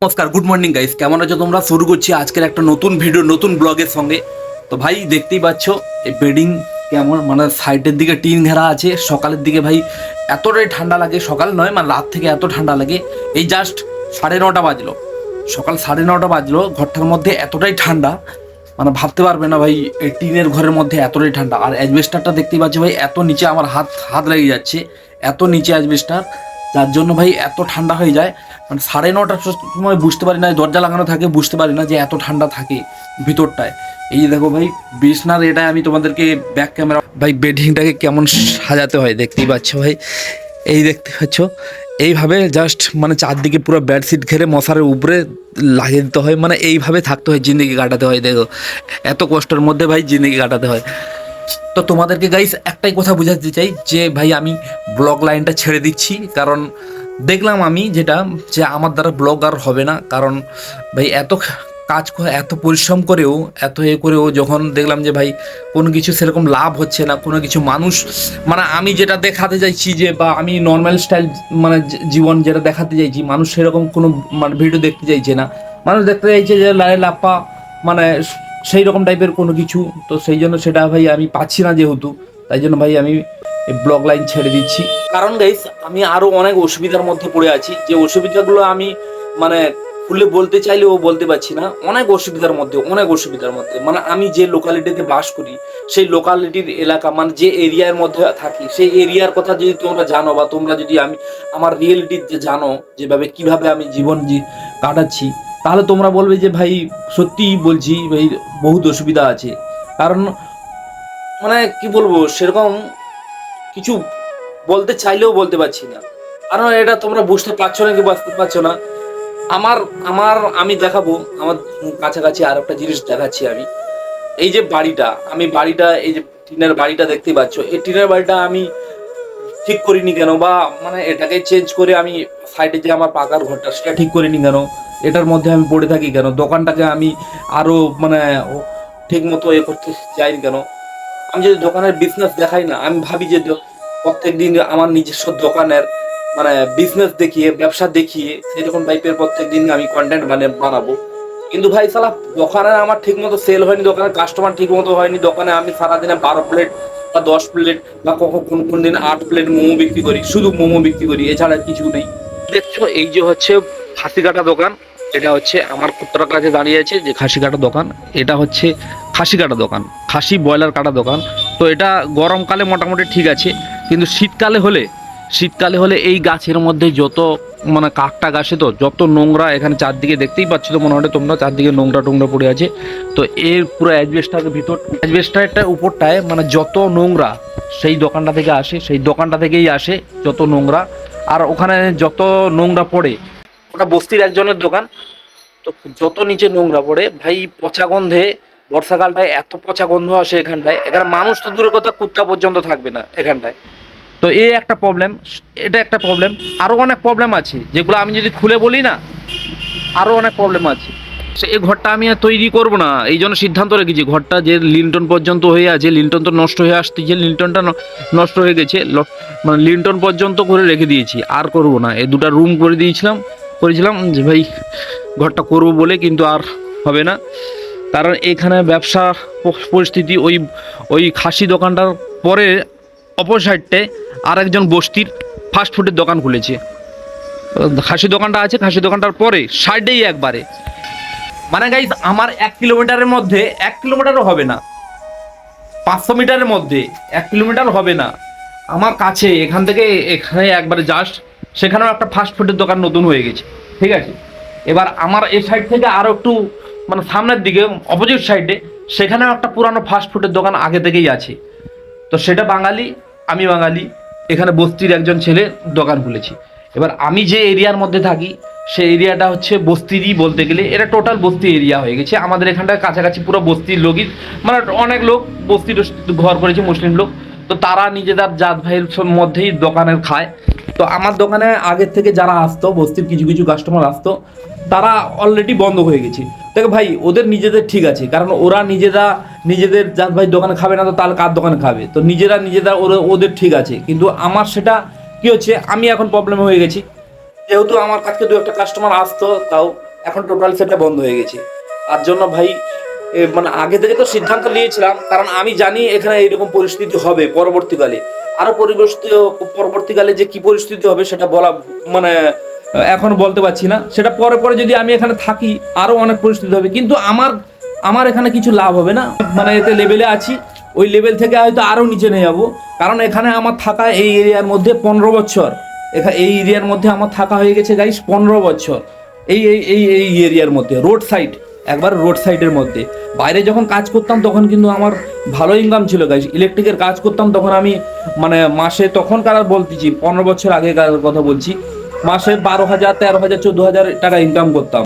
নমস্কার, good morning guys. কেমন আছো তোমরা? শুরু করছি আজকের একটা নতুন ভিডিও, নতুন ব্লগের সঙ্গে। তো ভাই দেখতেই পাচ্ছ এই বেডিং কেমন, মানে সাইডের দিকে টিন ঘেরা আছে। সকালের দিকে ভাই এতটাই ঠান্ডা লাগে, সকাল নয় মানে রাত থেকে এত ঠান্ডা লাগে। এই জাস্ট 9:30 বাজলো, সকাল 9:30 বাজলো, ঘরটার মধ্যে এতটাই ঠান্ডা মানে ভাবতে পারবে না ভাই। এই টিনের ঘরের মধ্যে এতটাই ঠান্ডা। আর অ্যাজবেস্টারটা দেখতেই পাচ্ছি ভাই, এত নিচে আমার হাত হাত লেগে যাচ্ছে, এত নিচে অ্যাজবেস্টার, যার জন্য ভাই এত ঠান্ডা হয়ে যায়। মানে 9:30টার সময় বুঝতে পারি না, দরজা লাগানো থাকে, বুঝতে পারি না যে এত ঠান্ডা থাকে ভিতরটায়। এই যে দেখো ভাই বিছনার, এটা আমি তোমাদেরকে ব্যাক ক্যামেরা ভাই বেডিংটাকে কেমন সাজাতে হয় দেখতেই পাচ্ছ ভাই। এই দেখতে পাচ্ছ এইভাবে জাস্ট মানে চারদিকে পুরো বেডশিট ঘেরে মশারের উপরে লাগিয়ে দিতে হয়, মানে এইভাবে থাকতে হয়, জিন্দগি কাটাতে হয়। দেখো এত কষ্টের মধ্যে ভাই জিন্দগি কাটাতে হয়। তো তোমাদেরকে গাইস একটাই কথা বোঝাতে চাই যে ভাই আমি ব্লগ লাইনটা ছেড়ে দিচ্ছি, কারণ দেখলাম আমি যেটা যে আমার দ্বারা ব্লগ আর হবে না। কারণ ভাই এত কাজ করে, এত পরিশ্রম করেও, এত করেও যখন দেখলাম যে ভাই কোনো কিছু সেরকম লাভ হচ্ছে না, কোনো কিছু মানুষ মানে আমি যেটা দেখাতে চাইছি যে, বা আমি নর্মাল স্টাইল মানে জীবন যেটা দেখাতে চাইছি, মানুষ সেরকম কোনো মানে ভিডিও দেখতে চাইছে না। মানুষ দেখতে চাইছে যে লায়ে লাপ্পা মানে সেই রকম টাইপের কোনো কিছু। তো সেই জন্য সেটা ভাই আমি পাচ্ছি না যেহেতু, তাই জন্য ভাই আমি এই ব্লগ লাইন ছেড়ে দিচ্ছি। কারণ গাইস আমি আরও অনেক অসুবিধার মধ্যে পড়ে আছি, যে অসুবিধাগুলো আমি মানে খুলে বলতে চাইলেও বলতে পারছি না। অনেক অসুবিধার মধ্যে, অনেক অসুবিধার মধ্যে, মানে আমি যে লোকালিটিতে বাস করি, সেই লোকালিটির এলাকা মানে যে এরিয়ার মধ্যে থাকি, সেই এরিয়ার কথা যদি তোমরা জানো, বা তোমরা যদি আমার রিয়েলিটি যে জানো যেভাবে কিভাবে আমি জীবন কাটাচ্ছি, তাহলে তোমরা বলবে যে ভাই সত্যিই বলছি ভাই বহুত অসুবিধা আছে। কারণ মানে কি বলবো, সেরকম কিছু বলতে চাইলেও বলতে পারছি না। কারণ এটা তোমরা বুঝতে পারছো না কি বুঝতে পারছো না। আমার আমার আমি দেখাবো আমার কাছাকাছি আর একটা জিনিস দেখাচ্ছি আমি। এই যে বাড়িটা, আমি বাড়িটা, এই যে টিনের বাড়িটা দেখতেই পাচ্ছ, এই টিনের বাড়িটা আমি ঠিক করিনি কেন, বা মানে এটাকে চেঞ্জ করে আমি সাইডে যে আমার পাকার ঘরটা সেটা ঠিক করিনি কেন, এটার মধ্যে আমি পড়ে থাকি কেন, দোকানটাকে আমি আরো মানে ঠিক মতো করতে চাইনি কেন। আমি যদি দোকানের বিজনেস দেখাই না, আমি ভাবি যে প্রত্যেক দিন আমার নিজস্ব দোকানের মানে বিজনেস দেখিয়ে, ব্যবসা দেখিয়ে সেরকম টাইপের প্রত্যেক দিন আমি কন্টেন্ট বানাবো। কিন্তু ভাই সালা দোকানে আমার ঠিক মতো সেল হয়নি, দোকানের কাস্টমার ঠিক মতো হয়নি। দোকানে আমি সারাদিনে 12 প্লেট বা 10 প্লেট বা কোন কোন দিন 8 প্লেট মোমো বিক্রি করি, শুধু মোমো বিক্রি করি, এছাড়া কিছু নেই। দেখছো এই যে হচ্ছে খাসি কাটা দোকান, এটা হচ্ছে আমার কুত্তার কাছে দাঁড়িয়ে আছে যে খাসি কাটা দোকান। এটা হচ্ছে খাসি কাটা দোকান, খাসি ব্রয়লার কাটা দোকান। তো এটা গরমকালে মোটামুটি ঠিক আছে, কিন্তু শীতকালে হলে এই গাছের মধ্যে যত মানে কাকটা গাছে তো যত নোংরা, এখানে চারদিকে দেখতেই পাচ্ছ তো মনে হয় তোমরা, চারদিকে নোংরা টোংরা পড়ে আছে। তো এর পুরো অ্যাজবেস্টারের ভিতর, অ্যাজবেস্টারটার উপরটায় মানে যত নোংরা সেই দোকানটা থেকে আসে, সেই দোকানটা থেকেই আসে যত নোংরা। আর ওখানে যত নোংরা পড়ে, ওটা বস্তির একজনের দোকান, তো যত নিচে নোংরা পড়ে ভাই পচা গন্ধে, বর্ষাকালটায় এত পচা গন্ধ আসে এখানটায়, এখানে মানুষ তো দূরের কথা কুত্তা পর্যন্ত থাকবে না এখানটায়। তো এই একটা প্রবলেম, এটা একটা প্রবলেম। আরও অনেক প্রবলেম আছে যেগুলো আমি যদি খুলে বলি না, আরও অনেক প্রবলেম আছে। এই ঘরটা আমি আর তৈরি করব না, এই জন্য সিদ্ধান্ত রেখেছি। ঘরটা যে লিন্টন পর্যন্ত হয়ে আছে, লিন্টন তো নষ্ট হয়ে আসছে, যে লিন্টনটা নষ্ট হয়ে গেছে, মানে লিন্টন পর্যন্ত করে রেখে দিয়েছি, আর করব না। এই দুটা রুম করেছিলাম যে ভাই ঘরটা করব বলে, কিন্তু আর হবে না। কারণ এখানে ব্যবসা পরিস্থিতি, ওই খাসি দোকানটার পরে অপর সাইডটায় আর একজন বস্তির ফাস্টফুডের দোকান খুলেছে। খাসি দোকানটা আছে, খাসি দোকানটার পরে সাইডেই একবারে, মানে গাইজ আমার 1 কিলোমিটারের মধ্যে, 1 কিলোমিটারও হবে না, 500 মিটারের মধ্যে 1 কিলোমিটার হবে না আমার কাছে, এখান থেকে এখানে একবারে জাস্ট সেখানেও একটা ফাস্টফুডের দোকান নতুন হয়ে গেছে, ঠিক আছে। এবার আমার এই সাইড থেকে আরও একটু মানে সামনের দিকে অপোজিট সাইডে, সেখানেও একটা পুরানো ফাস্টফুডের দোকান আগে থেকেই আছে। তো সেটা বাঙালি, আমি বাঙালি, এখানে বস্তির একজন ছেলে দোকান খুলেছি। এবার আমি যে এরিয়ার মধ্যে থাকি, সেই এরিয়াটা হচ্ছে বস্তিরই বলতে গেলে, এটা টোটাল বস্তি এরিয়া হয়ে গেছে আমাদের এখানটায়, কাছাকাছি পুরো বস্তির লোকই, মানে অনেক লোক বস্তির ঘর করেছে, মুসলিম লোক। তো তারা নিজেদের জাত ভাইয়ের মধ্যেই দোকানের খায়। তো আমার দোকানে আগের থেকে যারা আসতো, বস্তির কিছু কিছু কাস্টমার আসতো, তারা অলরেডি বন্ধ হয়ে গেছে। দেখো ভাই ওদের নিজেদের ঠিক আছে, কারণ ওরা নিজেদের জাত ভাই দোকানে খাবে না, তো তাহলে কার দোকানে খাবে? তো নিজেরা ওদের ঠিক আছে, কিন্তু আমার সেটা কি হচ্ছে, আমি এখন প্রবলেম হয়ে গেছি। যেহেতু আমার কাছে দু একটা কাস্টমার আসতো, তাও এখন টোটাল সেটা বন্ধ হয়ে গেছে। তার জন্য ভাই মানে আগে থেকে তো সিদ্ধান্ত নিয়েছিলাম, কারণ আমি জানি এখানে এইরকম পরিস্থিতি হবে পরবর্তীকালে। আরো পরবর্তীকালে যে কি পরিস্থিতি হবে সেটা বলা মানে এখন বলতে পারছি না। সেটা পরে পরে যদি আমি এখানে থাকি আরো অনেক পরিস্থিতি হবে, কিন্তু আমার আমার এখানে কিছু লাভ হবে না। মানে এতে লেভেলে আছি, ওই লেভেল থেকে হয়তো আরো নিচে নিয়ে যাবো। কারণ এখানে আমার থাকা এই এরিয়ার মধ্যে 15 বছর, এই এরিয়ার মধ্যে আমার থাকা হয়ে গেছে গাইস 15 বছর। এই এরিয়ার মধ্যে রোড সাইড, একবার রোড সাইডের মধ্যে। বাইরে যখন কাজ করতাম তখন কিন্তু আমার ভালো ইনকাম ছিল গাইস। ইলেকট্রিকের কাজ করতাম তখন আমি মানে মাসে, তখনকার আর বলতেছি 15 বছর আগেকার কথা বলছি, মাসে 12,000, 13,000, 14,000 টাকা ইনকাম করতাম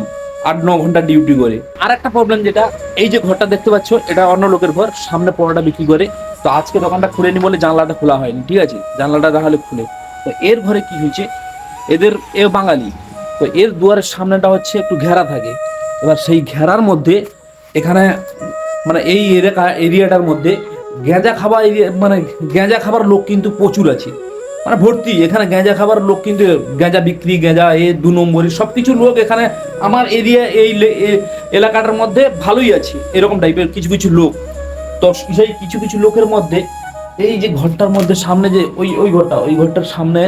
8-9 ঘন্টা ডিউটি করে। আর একটা প্রবলেম যেটা, এই যে ঘরটা দেখতে পাচ্ছ এটা অন্য লোকের ঘর, সামনে পরোটা বিক্রি করে। তো আজকে দোকানটা খুলেনি বলে জানলাটা খোলা হয়নি, ঠিক আছে, জানলাটা তাহলে খুলে। তো এর ঘরে কি হয়েছে, এ বাঙালি, তো এর দুয়ারের সামনেটা হচ্ছে একটু ঘেরা থাকে। এবার সেই ঘেরার মধ্যে এখানে মানে এই এরিয়াটার মধ্যে গেঁজা খাবার মানে গেঁজা খাবার লোক কিন্তু প্রচুর আছে, মানে ভর্তি। এখানে গেঁজা খাবার লোক কিন্তু, গেঁজা বিক্রি, গেঁজা 2 নম্বরই সব কিছু লোক এখানে আমার এরিয়া এই এলাকাটার মধ্যে ভালোই আছে, এরকম টাইপের কিছু কিছু লোক। তো সেই কিছু কিছু লোকের মধ্যে এই যে ঘরটার মধ্যে সামনে যে ওই ঘরটার সামনে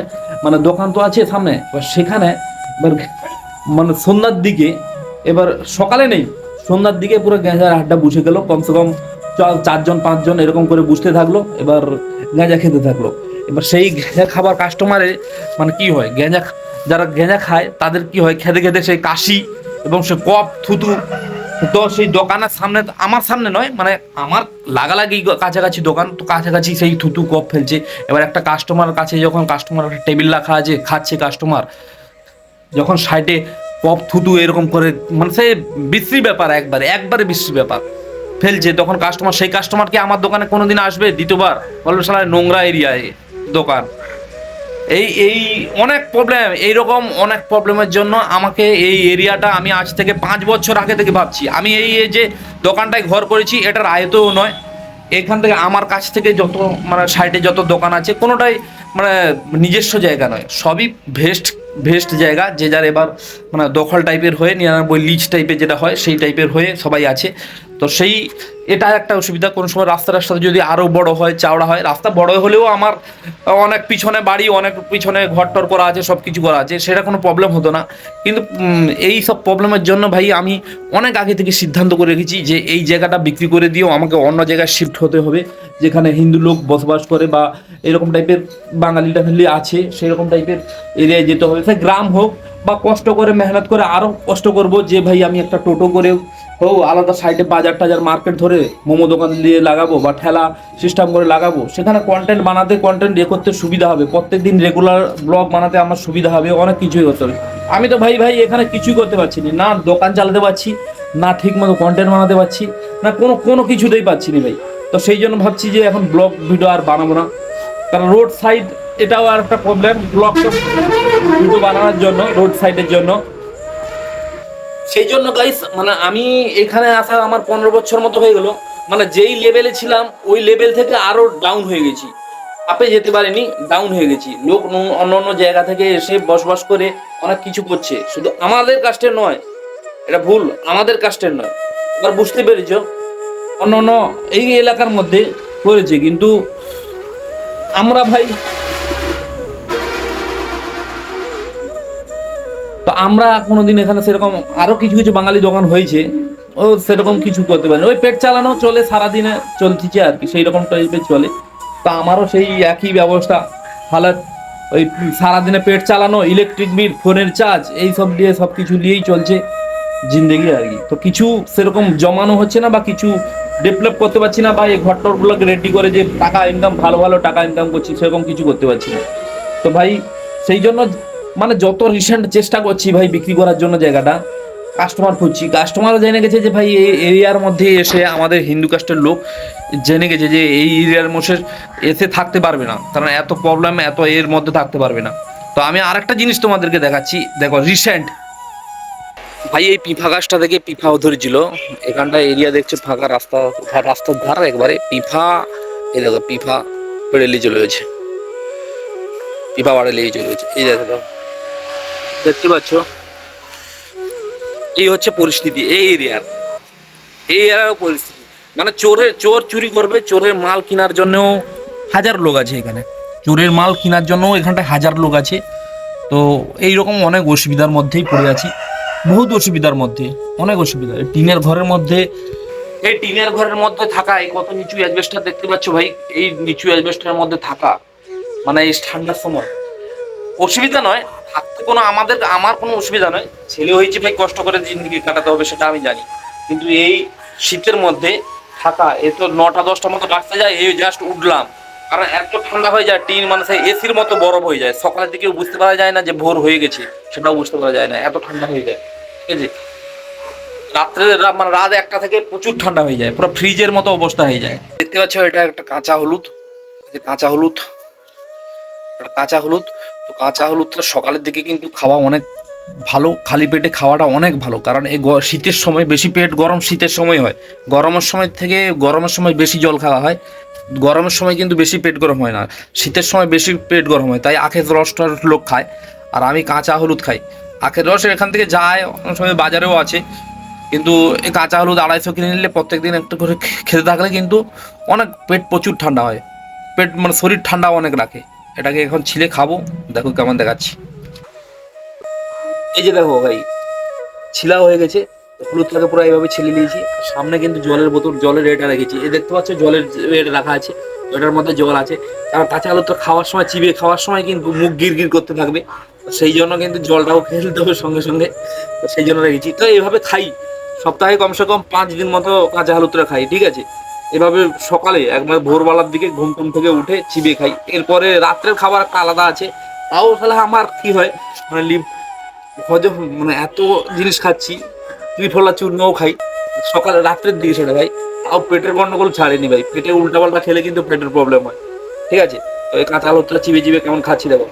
মানে দোকান তো আছে সামনে, সেখানে এবার মানে সন্ধ্যার দিকে, এবার সকালে নেই, সন্ধ্যার দিকে পুরো গেঁজার আড্ডা বসে গেল। কমসে কম 4-5 জন এরকম করে বুঝতে থাকলো, এবার গেঁজা খেতে থাকলো। এবার সেই গেঁজা খাবার কাস্টমারের মানে কি হয়, যারা গেঁজা খায় তাদের কি হয়, খেতে খেতে সেই কাশি এবং সে কফ থুতু। তো সেই দোকানের সামনে, আমার সামনে নয়, মানে আমার লাগালাগি কাছাকাছি দোকান, তো কাছাকাছি সেই থুতু কফ ফেলছে। এবার একটা কাস্টমার কাছে যখন কাস্টমার টেবিল রাখা আছে, খাচ্ছে কাস্টমার, যখন সাইডে কফ থুতু এরকম করে, মানে সে বিশ্রী ব্যাপার, একবারে বিশ্রী ব্যাপার ফেলছে, তখন কাস্টমার, সেই কাস্টমার কি আমার দোকানে কোনোদিন আসবে দ্বিতীয়বার? বলবে শালা নোংরা এরিয়ায় দোকান। এই অনেক প্রবলেম, এইরকম অনেক প্রবলেমের জন্য আমাকে এই এরিয়াটা, আমি আজ থেকে 5 বছর আগে থেকে ভাবছি, আমি এই যে দোকানটায় ঘর করেছি এটার আয়তও নয়। এখান থেকে আমার কাছ থেকে যত মানে সাইডে যত দোকান আছে কোনোটাই মানে নিজস্ব জায়গা নয়, সবই ভেস্ট জায়গা, যে যার এবার মানে দখল টাইপের হয়ে 99 লিজ টাইপের যেটা হয় সেই টাইপের হয়ে সবাই আছে। তো সেই এটা একটা অসুবিধা, কোনো সময় রাস্তাটা যদি আরও বড় হয়, চাওড়া হয়, রাস্তা বড় হলেও আমার অনেক পিছনে বাড়ি, অনেক পিছনে ঘরটর করা আছে, সব কিছু করা আছে, সেটা কোনো প্রবলেম হতো না। কিন্তু এই সব প্রবলেমের জন্য ভাই আমি অনেক আগে থেকে সিদ্ধান্ত করে রেখেছি যে এই জায়গাটা বিক্রি করে দিয়েও আমাকে অন্য জায়গায় শিফট হতে হবে, যেখানে হিন্দু লোক বসবাস করে বা এরকম টাইপের বাঙালি টাঙালি আছে, সেরকম টাইপের এরিয়ায় যেতে হবে। সে গ্রাম হোক বা কষ্ট করে মেহনত করে আরও কষ্ট করব, যে ভাই আমি একটা টোটো করে হোক আলাদা সাইডে বাজার টাজার মার্কেট ধরে মোমো দোকান দিয়ে লাগাবো বা ঠেলা সিস্টেম করে লাগাবো, সেখানে কন্টেন্ট বানাতে, কন্টেন্ট করতে সুবিধা হবে, প্রত্যেকদিন রেগুলার ব্লগ বানাতে আমার সুবিধা হবে, অনেক কিছুই করতে হবে। আমি তো ভাই এখানে কিছুই করতে পারছি না, দোকান চালাতে পারছি না, ঠিক মতো কন্টেন্ট বানাতে পারছি না, কোনো কিছুতেই পাচ্ছি না ভাই। তো সেই জন্য ভাবছি যে এখন ব্লগ ভিডিও আর বানাবো না, কারণ রোড সাইড এটাও আর একটা প্রবলেম ব্লগ ভিডিও বানানোর জন্য, রোড সাইডের জন্য। সেই জন্য গাইস মানে আমি এখানে আসা আমার 15 বছর মতো হয়ে গেল, মানে যেই লেভেলে ছিলাম ওই লেভেল থেকে আরো ডাউন হয়ে গেছি, আপে যেতে পারিনি, ডাউন হয়ে গেছি। লোক অন্য অন্য জায়গা থেকে এসে বসবাস করে অনেক কিছু করছে, শুধু আমাদের কাস্টের নয়, এটা ভুল, আমাদের কাস্টের নয়। এবার বুঝতে পেরেছ, অন্য অন্য এই এলাকার মধ্যে করেছে, কিন্তু আমরা ভাই, তো আমরা কোনোদিন এখানে সেরকম আরো কিছু কিছু বাঙালি দোকান হয়েছে, ও সেরকম কিছু করতে পারে, ওই পেট চালানো চলে, সারাদিনে চলতেছে আর কি, সেই রকম টাইপের চলে। তা আমারও সেই একই ব্যবস্থা হালাত, ওই সারাদিনে পেট চালানো, ইলেকট্রিক বিল, ফোনের চার্জ, এই সব দিয়ে সব কিছু নিয়েই চলছে জিন্দেগি আর কি। তো কিছু সেরকম জমানো হচ্ছে না বা কিছু ডেভেলপ করতে পারছি না, বা এই ঘরটরগুলোকে রেডি করে যে টাকা ইনকাম, ভালো ভালো টাকা ইনকাম করছি, সেরকম কিছু করতে পারছি না। তো ভাই সেই জন্য মানে যত রিসেন্ট চেষ্টা করছি ভাই বিক্রি করার জন্য জায়গাটা, কাস্টমার খুঁজছি, কাস্টমারও জেনে গেছে যে ভাই এই এরিয়ার মধ্যে এসে আমাদের হিন্দু কাস্টের লোক জেনে গেছে যে এই এরিয়ার মধ্যে এসে থাকতে পারবে না, কারণ এত প্রবলেম, এত এর মধ্যে থাকতে পারবে না। তো আমি আরেকটা জিনিস তোমাদেরকে দেখাচ্ছি, দেখো রিসেন্ট ভাই এই পিফা গাছটা থেকে পিফাও ধরেছিল, এখানটা এরিয়া দেখছো ফাঁকা, রাস্তার ধার একবারে পিফা, এই দেখো পিফা পেড়ে চলে গেছে, পিফা বাড়ে লেগে চলে গেছে, এই দেখো দেখতে পাচ্ছ এই হচ্ছে পরিস্থিতি এই এরিয়ার পরিস্থিতি। মানে চোর চুরি করবে, চোরের মাল কেনার জন্য হাজার লোক আছে এখানে, চোরের মাল কেনার জন্য এখানটায় হাজার লোক আছে। তো এইরকম অনেক অসুবিধার মধ্যেই পড়ে আছি, বহুত অসুবিধার মধ্যে, অনেক অসুবিধা। টিনের ঘরের মধ্যে, এই টিনের ঘরের মধ্যে থাকা, এই কত নিচু অ্যাজবেস্টার দেখতে পাচ্ছ ভাই, এই নিচু অ্যাজবেস্টারের মধ্যে থাকা মানে এই ঠান্ডার সময় অসুবিধা নয়, থাকতে আমার কোনো অসুবিধা নয়, ছেলে হয়েছে ভাই, কষ্ট করে জিন্দগি কাটাতে হবে সেটা আমি জানি। কিন্তু এই শীতের মধ্যে থাকা, এ তো 9টা 10টার মতো বাঁচতে যায়, এই জাস্ট উঠলাম, কারণ এত ঠান্ডা হয়ে যায়, টিন মানে সেই এসির মতো বরফ হয়ে যায়, সকালের দিকে বুঝতে পারা যায় না যে ভোর হয়ে গেছে, সেটাও বুঝতে পারা যায় না, এত ঠান্ডা হয়ে যায়। ঠিক আছে, মানে রাত 1টা থেকে প্রচুর ঠান্ডা হয়ে যায়, পুরো ফ্রিজের মতো অবস্থা হয়ে যায়। দেখতে পাচ্ছ এটা একটা কাঁচা হলুদ, কাঁচা হলুদ, কাঁচা হলুদ। তো কাঁচা হলুদটা সকালের দিকে কিন্তু খাওয়া অনেক ভালো, খালি পেটে খাওয়াটা অনেক ভালো, কারণ এই শীতের সময় বেশি পেট গরম শীতের সময় হয়, গরমের সময় বেশি জল খাওয়া হয়, গরমের সময় কিন্তু বেশি পেট গরম হয় না, শীতের সময় বেশি পেট গরম হয়, তাই আখের রসটা লোক খায়, আর আমি কাঁচা হলুদ খাই। আখের রস এখান থেকে যায়, অনেক সময় বাজারেও আছে, কিন্তু এই কাঁচা হলুদ 250 কিনে নিলে প্রত্যেক দিন একটু করে খেতে থাকলে কিন্তু অনেক পেট প্রচুর ঠান্ডা হয়, পেট মানে শরীর ঠান্ডা অনেক রাখে। এটাকে এখন ছিলে খাবো, দেখো কেমন দেখাচ্ছি। এই যে দেখো ভাই, ছিলা হয়ে গেছে, হলুদটাকে পুরো এইভাবে ছিলে নিয়েছি, সামনে কিন্তু জলের বোতল, জলের এটা রেখেছি, এই দেখতে পাচ্ছ জলের এটা রাখা আছে, এটার মধ্যে জল আছে, কারণ কাঁচা হলুদটা খাওয়ার সময়, চিবিয়ে খাওয়ার সময় কিন্তু মুখ গির গির করতে থাকবে, সেই জন্য কিন্তু জলটাও খেয়ে নিতে হবে সঙ্গে সঙ্গে, তো সেই জন্য রেখেছি। তো এইভাবে খাই, সপ্তাহে কমসে কম 5 দিন মতো কাঁচা হলুদটা খাই। ঠিক আছে, এভাবে সকালে একবার ভোরবেলার দিকে ঘুম টুম থেকে উঠে চিবিয়ে খাই, এরপরে রাত্রের খাবার একটা আলাদা আছে, তাও তাহলে আমার কি হয়, মানে হজম, মানে এত জিনিস খাচ্ছি, ত্রিফলা চূর্ণও খাই সকালে, রাত্রের দিকে সেটা খাই, তাও পেটের গন্ডগোল ছাড়েনি ভাই, পেটে উল্টাপাল্টা খেলে কিন্তু পেটের প্রবলেম হয়। ঠিক আছে, তো এই কাঁচা হলুদটা চিবে চিবে কেমন খাচ্ছি দেখো।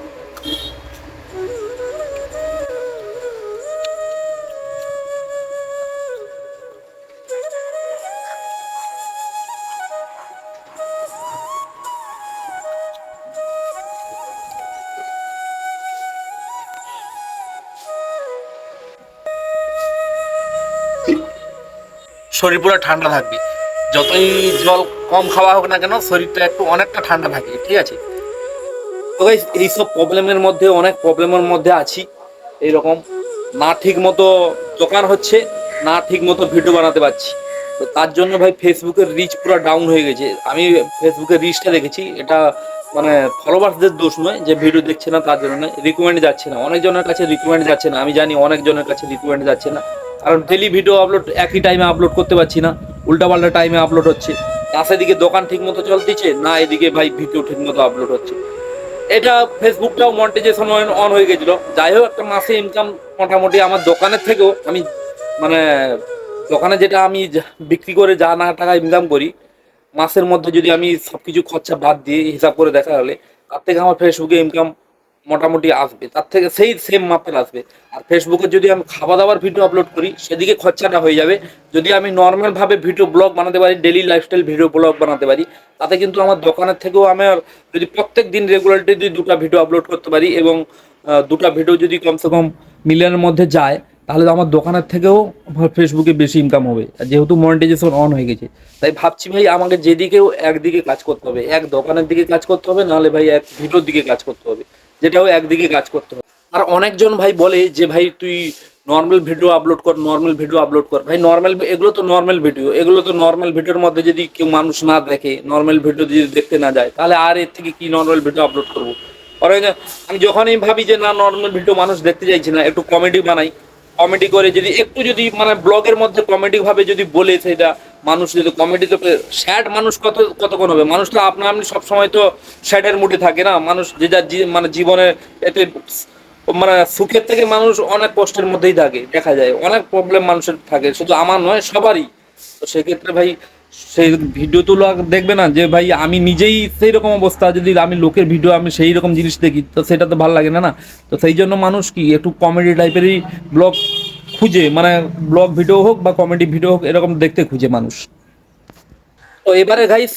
শরীর পুরো ঠান্ডা থাকবে, যতই জল কম খাওয়া হোক না কেন শরীরটা একটু অনেকটা ঠান্ডা থাকে। ঠিক আছে, তো গাইস এইসব প্রবলেমের মধ্যে, অনেক প্রবলেমের মধ্যে আছি, এইরকম না ঠিক মতো দোকান হচ্ছে, না ঠিক মতো ভিডিও বানাতে পারছি, তো তার জন্য ভাই ফেসবুকের রিচ পুরো ডাউন হয়ে গেছে। আমি ফেসবুকের রিচটা দেখেছি, এটা মানে ফলোয়ার্সদের দোষ নয় যে ভিডিও দেখছে না তার জন্য নয়, রিকমেন্ড যাচ্ছে না, অনেকজনের কাছে রিকমেন্ড যাচ্ছে না, আমি জানি অনেকজনের কাছে রিকমেন্ড যাচ্ছে না, কারণ ডেলি ভিডিও আপলোড একই টাইমে আপলোড করতে পারছি না, উল্টাপাল্টা টাইমে আপলোড হচ্ছে, না সেদিকে দোকান ঠিক মতো চলতেছে, না এদিকে ভাই ভিডিও ঠিক মতো আপলোড হচ্ছে। এটা ফেসবুকটাও মনিটাইজেশন অন হয়ে গেছিল, যাই হোক একটা মাসে ইনকাম মোটামুটি আমার দোকানের থেকেও, আমি মানে দোকানে যেটা আমি বিক্রি করে যা না টাকা ইনকাম করি, মাসের মধ্যে যদি আমি সবকিছু খরচা বাদ দিয়ে হিসাব করে দেখা হলে, তার থেকে আমার ফেসবুকে ইনকাম মোটামুটি আসবে, তার থেকে সেই সেম মাপের আসবে। আর ফেসবুকে যদি আমি খাওয়া দাওয়ার ভিডিও আপলোড করি, সেদিকে খরচাটা হয়ে যাবে। যদি আমি নর্মাল ভাবে ভিডিও ব্লগ বানাতে পারি, ডেইলি লাইফস্টাইল ভিডিও ব্লগ বানাতে পারি, তাতে কিন্তু আমার দোকানের থেকেও আমার, যদি প্রত্যেক দিন রেগুলারলি যদি 2টা ভিডিও আপলোড করতে পারি, এবং 2টা ভিডিও যদি কমসে কম মিলিয়নের মধ্যে যায়, তাহলে আমার দোকানের থেকেও ফেসবুকে বেশি ইনকাম হবে, আর যেহেতু মনিটাইজেশন অন হয়ে গেছে। তাই ভাবছি ভাই আমাকে যেদিকেও একদিকে কাজ করতে হবে, এক দোকানের দিকে কাজ করতে হবে, নাহলে ভাই এক ভিডিওর দিকে কাজ করতে হবে, যেটাও একদিকে কাজ করতে হবে। আর অনেকজন ভাই বলে যে ভাই তুই নর্মাল ভিডিও আপলোড কর, নর্মাল ভিডিও আপলোড কর, ভাই নর্মাল, এগুলো তো নর্মাল ভিডিও, এগুলো তো নর্মাল ভিডিওর মধ্যে যদি কেউ মানুষ না দেখে, নর্মাল ভিডিও যদি দেখতে না যায়, তাহলে আর এর থেকে কি নর্মাল ভিডিও আপলোড করবো। আমি যখনই ভাবি যে না নর্মাল ভিডিও মানুষ দেখতে চাইছে না, একটু কমেডি বানাই, কমেডি করে যদি একটু, যদি মানে ব্লগের মধ্যে কমেডি ভাবে যদি বলে, সেটা মানুষ যদি কমেডি, তো স্যাড মানুষ কতক্ষণ হবে, মানুষ তো আপনি সবসময় তো স্যাডের মুডে থাকে না, মানুষ যে যার মানে জীবনে এতে মানে সুখের থেকে মানুষ অনেক কষ্টের মধ্যেই থাকে, দেখা যায় অনেক প্রবলেম মানুষের থাকে, শুধু আমার নয় সবারই। তো সেক্ষেত্রে ভাই সেই ভিডিও তুলো দেখবে না যে ভাই আমি নিজেই সেই রকম অবস্থা, যদি আমি লোকের ভিডিও আমি সেই রকম জিনিস দেখি, তো সেটা তো ভালো লাগে না না। তো সেই জন্য মানুষ কি একটু কমেডি টাইপেরই ব্লগ খুঁজে, মানে ব্লগ ভিডিও হোক বা কমেডি ভিডিও হোক, এরকম দেখতে খুঁজে মানুষ। তো এবারে গাইস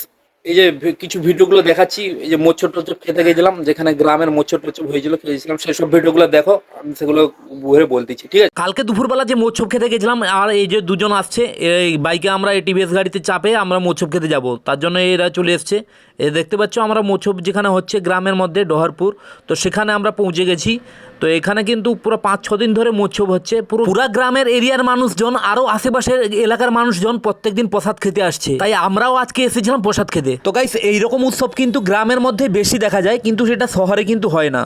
এই যে কিছু ভিডিওগুলো দেখাচ্ছি, এই যে মোচ্ছর টোচ্ছর খেতে গেছিলাম, যেখানে গ্রামের মোচ্ছর টোচ্ছর হয়েছিল, খেয়েছিলাম, সেসব ভিডিওগুলো দেখো, আমি সেগুলো ঘুরে বলতেছি, ঠিক আছে? কালকে দুপুরবেলা যে মোচ্ছপ খেতে গেছিলাম, আর এই যে দুজন আসছে এই বাইকে, আমরা এই টিভিএস গাড়িতে চাপে আমরা মোচ্ছপ খেতে যাব, তার জন্য এরা চলে এসছে। এ দেখতে পাচ্ছ আমরা মোচ্ছপ যেখানে হচ্ছে গ্রামের মধ্যে ডহরপুর, তো সেখানে আমরা পৌঁছে গেছি। তো এখানে কিন্তু পুরো 5-6 দিন ধরে মোচ্ছব হচ্ছে, পুরা গ্রামের এরিয়ার মানুষজন আরো আশেপাশের এলাকার মানুষজন প্রত্যেকদিন প্রসাদ খেতে আসছে, তাই আমরাও আজকে এসেছিলাম প্রসাদ খেতে। তো গাইস, এইরকম উৎসব কিন্তু গ্রামের মধ্যে বেশি দেখা যায়, কিন্তু সেটা শহরে কিন্তু হয় না।